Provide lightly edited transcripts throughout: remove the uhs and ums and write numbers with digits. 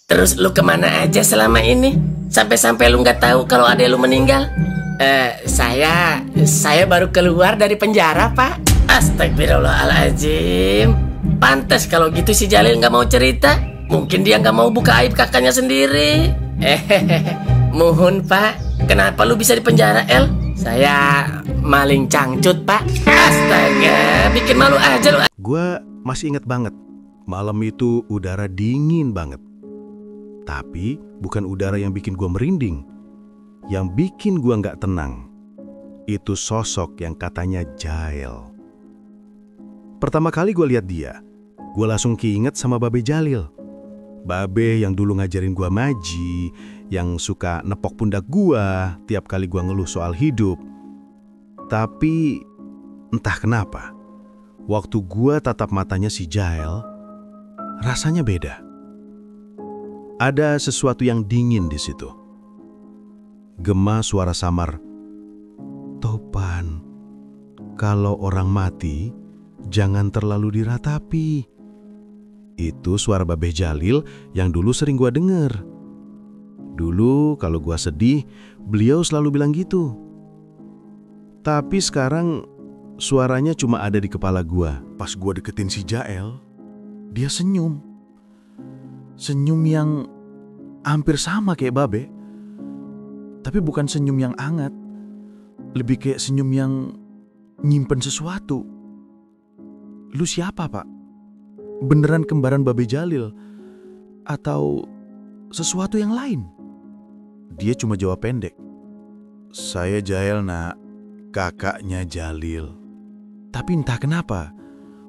Terus lu kemana aja selama ini? Sampai-sampai lu nggak tahu kalau adek lu meninggal? Saya baru keluar dari penjara, Pak. Astagfirullahaladzim. Pantes kalau gitu si Jalil nggak mau cerita. Mungkin dia nggak mau buka aib kakaknya sendiri. Mohon Pak, kenapa lu bisa di penjara, El? Saya maling cangcut, Pak. Astaga, bikin malu aja lu. Gua masih inget banget, malam itu udara dingin banget. Tapi bukan udara yang bikin gua merinding. Yang bikin gua nggak tenang, itu sosok yang katanya Jael. Pertama kali gua lihat dia, gua langsung keinget sama Babe Jalil. Babe yang dulu ngajarin gua maji, yang suka nepok pundak gua tiap kali gua ngeluh soal hidup. Tapi entah kenapa, waktu gua tatap matanya si Jael, rasanya beda. Ada sesuatu yang dingin di situ. Gema suara samar, "Topan, kalau orang mati, jangan terlalu diratapi." Itu suara Babe Jalil yang dulu sering gua denger. Dulu kalau gua sedih, beliau selalu bilang gitu. Tapi sekarang suaranya cuma ada di kepala gua. Pas gua deketin si Jael, dia senyum. Senyum yang hampir sama kayak Babe. Tapi bukan senyum yang hangat. Lebih kayak senyum yang nyimpen sesuatu. "Lu siapa, Pak? Beneran kembaran Babe Jalil? Atau sesuatu yang lain?" Dia cuma jawab pendek, "Saya Jael, Nak. Kakaknya Jalil." Tapi entah kenapa,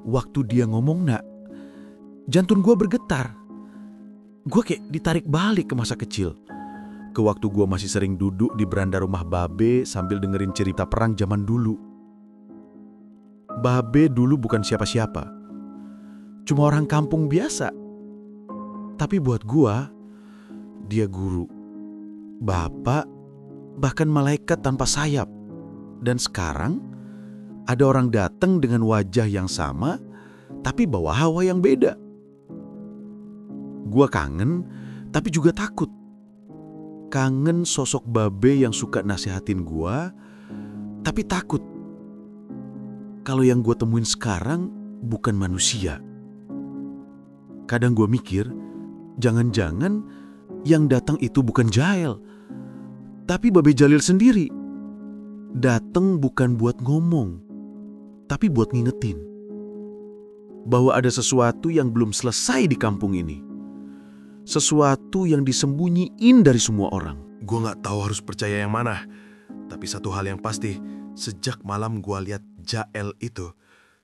waktu dia ngomong Nak, jantung gue bergetar. Gue kayak ditarik balik ke masa kecil. Ke waktu gue masih sering duduk di beranda rumah Babe sambil dengerin cerita perang zaman dulu. Babe dulu bukan siapa-siapa. Cuma orang kampung biasa. Tapi buat gue, dia guru, bapak, bahkan malaikat tanpa sayap. Dan sekarang ada orang datang dengan wajah yang sama, tapi bawa hawa yang beda. Gue kangen, tapi juga takut. Kangen sosok Babe yang suka nasihatin gue, tapi takut kalau yang gue temuin sekarang bukan manusia. Kadang gue mikir, jangan-jangan yang datang itu bukan Jael, tapi Babe Jalil sendiri. Datang bukan buat ngomong, tapi buat ngingetin bahwa ada sesuatu yang belum selesai di kampung ini. Sesuatu yang disembunyiin dari semua orang. Gue gak tahu harus percaya yang mana. Tapi satu hal yang pasti, sejak malam gue lihat Jael itu,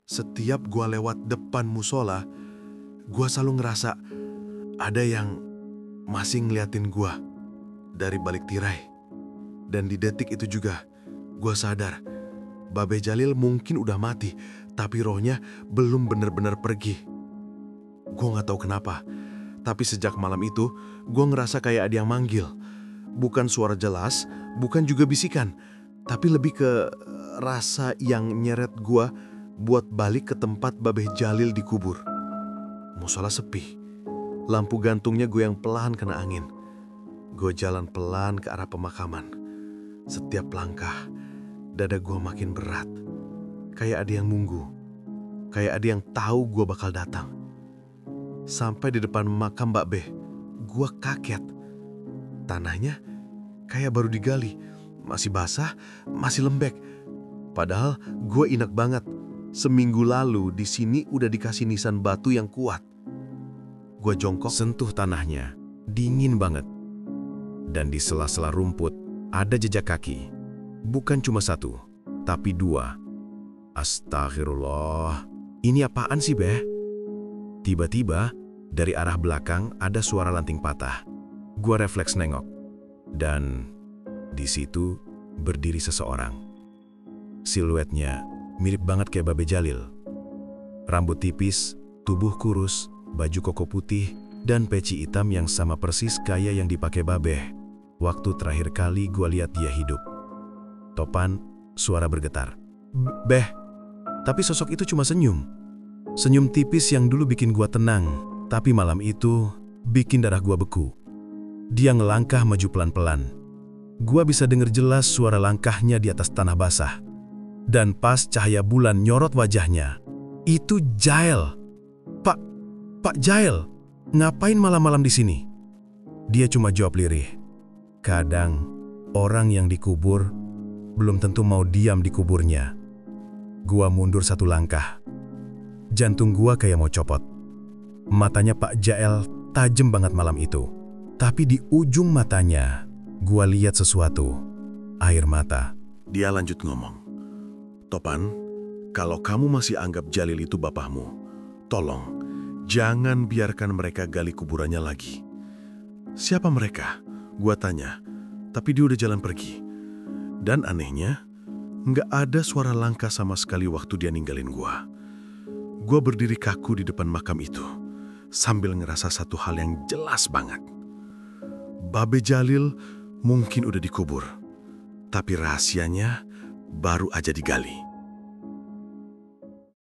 setiap gue lewat depan musola, gue selalu ngerasa ada yang masih ngeliatin gue dari balik tirai. Dan di detik itu juga, gue sadar Babe Jalil mungkin udah mati, tapi rohnya belum benar-benar pergi. Gue gak tahu kenapa, tapi sejak malam itu gue ngerasa kayak ada yang manggil. Bukan suara jelas, bukan juga bisikan, tapi lebih ke rasa yang nyeret gue buat balik ke tempat Babe Jalil dikubur. Musola sepi, lampu gantungnya goyang pelan kena angin. Gue jalan pelan ke arah pemakaman. Setiap langkah, dada gue makin berat. Kayak ada yang nunggu. Kayak ada yang tahu gue bakal datang. Sampai di depan makam Mbak Be, gue kaget. Tanahnya kayak baru digali. Masih basah, masih lembek. Padahal gue ingat banget. Seminggu lalu di sini udah dikasih nisan batu yang kuat. Gue jongkok, sentuh tanahnya. Dingin banget. Dan di sela-sela rumput, ada jejak kaki. Bukan cuma satu, tapi dua. Astagfirullah. Ini apaan sih, Beh? Tiba-tiba, dari arah belakang ada suara lanting patah. Gua refleks nengok. Dan di situ berdiri seseorang. Siluetnya mirip banget kayak Babe Jalil. Rambut tipis, tubuh kurus, baju koko putih, dan peci hitam yang sama persis kayak yang dipakai Babe waktu terakhir kali gua lihat dia hidup. Topan, suara bergetar. "Beh," tapi sosok itu cuma senyum. Senyum tipis yang dulu bikin gua tenang. Tapi malam itu, bikin darah gua beku. Dia ngelangkah maju pelan-pelan. Gua bisa denger jelas suara langkahnya di atas tanah basah. Dan pas cahaya bulan nyorot wajahnya, itu Jael. Pak Jael, ngapain malam-malam di sini? Dia cuma jawab lirih. Kadang, orang yang dikubur belum tentu mau diam di kuburnya. Gua mundur satu langkah. Jantung gua kayak mau copot. Matanya Pak Jael tajam banget malam itu. Tapi di ujung matanya, gua lihat sesuatu. Air mata. Dia lanjut ngomong. Topan, kalau kamu masih anggap Jalil itu bapakmu, tolong jangan biarkan mereka gali kuburannya lagi. Siapa mereka? Gua tanya, tapi dia udah jalan pergi. Dan anehnya, nggak ada suara langkah sama sekali waktu dia ninggalin gua. Gua berdiri kaku di depan makam itu, sambil ngerasa satu hal yang jelas banget. Babe Jalil mungkin udah dikubur, tapi rahasianya baru aja digali.